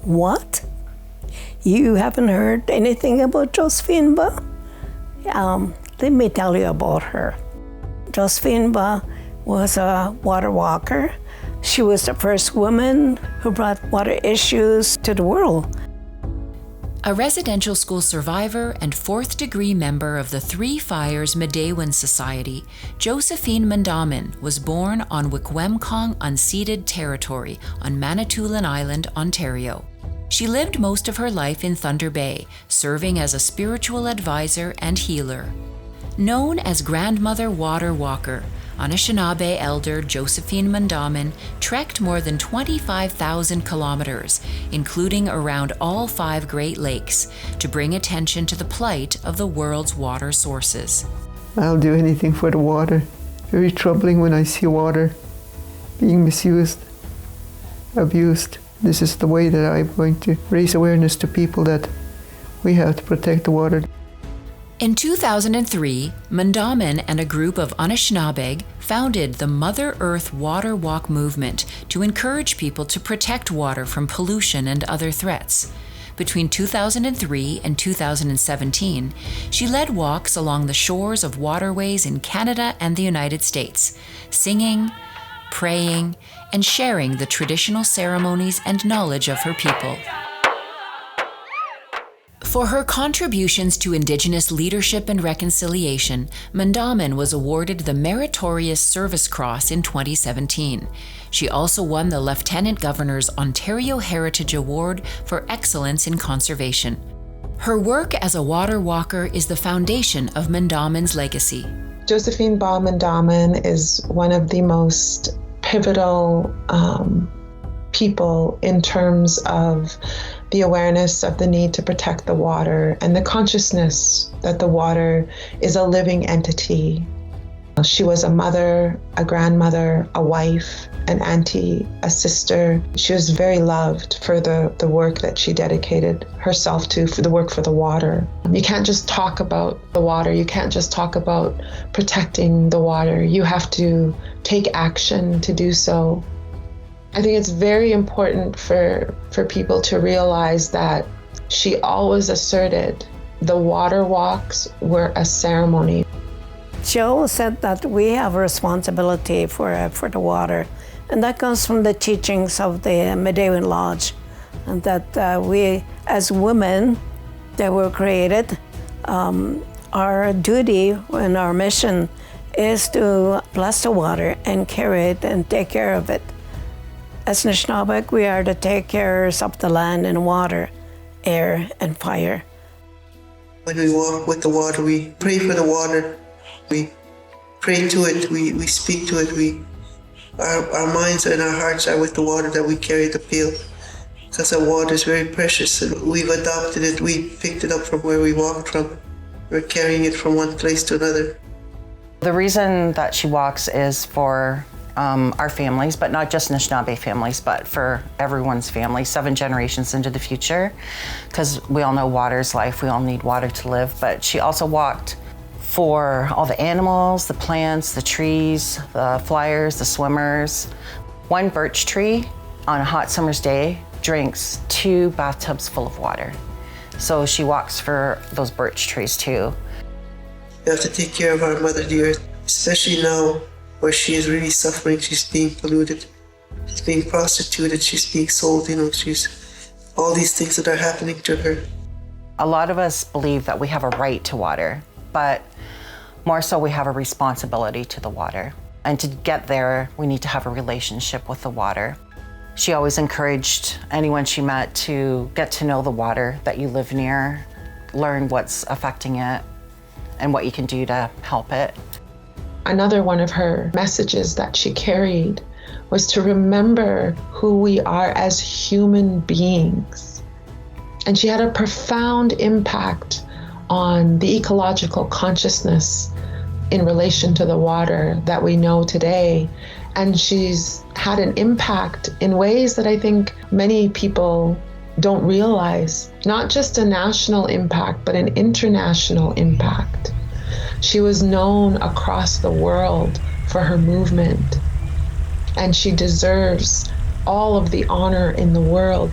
What? You haven't heard anything about Josephine Ba? Let me tell you about her. Josephine Ba was a water walker. She was the first woman who brought water issues to the world. A residential school survivor and fourth-degree member of the Three Fires Mandamin Society, Josephine Mandamin was born on Wikwemkong unceded territory on Manitoulin Island, Ontario. She lived most of her life in Thunder Bay, serving as a spiritual advisor and healer. Known as Grandmother Water Walker, Anishinaabe elder Josephine Mandamin trekked more than 25,000 kilometers, including around all 5 Great Lakes, to bring attention to the plight of the world's water sources. I'll do anything for the water. Very troubling when I see water being misused, abused. This is the way that I'm going to raise awareness to people that we have to protect the water. In 2003, Mandamin and a group of Anishinaabe founded the Mother Earth Water Walk movement to encourage people to protect water from pollution and other threats. Between 2003 and 2017, she led walks along the shores of waterways in Canada and the United States, singing, praying, and sharing the traditional ceremonies and knowledge of her people. For her contributions to Indigenous leadership and reconciliation, Mandamin was awarded the Meritorious Service Cross in 2017. She also won the Lieutenant Governor's Ontario Heritage Award for Excellence in Conservation. Her work as a water walker is the foundation of Mandamin's legacy. Josephine Ba Mandamin is one of the most pivotal people in terms of the awareness of the need to protect the water and the consciousness that the water is a living entity. She was a mother, a grandmother, a wife, an auntie, a sister. She was very loved for the work that she dedicated herself to, for the work for the water. You can't just talk about the water. You can't just talk about protecting the water. You have to take action to do so. I think it's very important for people to realize that she always asserted the water walks were a ceremony. She always said that we have a responsibility for the water, and that comes from the teachings of the Mandamin Lodge, and that we as women that were created, our duty and our mission is to bless the water and carry it and take care of it. As Anishinaabe, we are the take-carers of the land and water, air and fire. When we walk with the water, we pray for the water. We pray to it, we speak to it. Our minds and our hearts are with the water that we carry to pail. Because the water is very precious and we've adopted it. We picked it up from where we walked from. We're carrying it from one place to another. The reason that she walks is for our families, but not just Anishinaabe families, but for everyone's family, 7 generations into the future, because we all know water's life, we all need water to live, but she also walked for all the animals, the plants, the trees, the flyers, the swimmers. One birch tree on a hot summer's day drinks 2 bathtubs full of water. So she walks for those birch trees too. We have to take care of our Mother the Earth, especially now where she is really suffering. She's being polluted, she's being prostituted, she's being sold, she's all these things that are happening to her. A lot of us believe that we have a right to water, but more so we have a responsibility to the water. And to get there, we need to have a relationship with the water. She always encouraged anyone she met to get to know the water that you live near, learn what's affecting it, and what you can do to help it. Another one of her messages that she carried was to remember who we are as human beings. And she had a profound impact on the ecological consciousness in relation to the water that we know today. And she's had an impact in ways that I think many people don't realize. Not just a national impact, but an international impact. She was known across the world for her movement, and she deserves all of the honor in the world.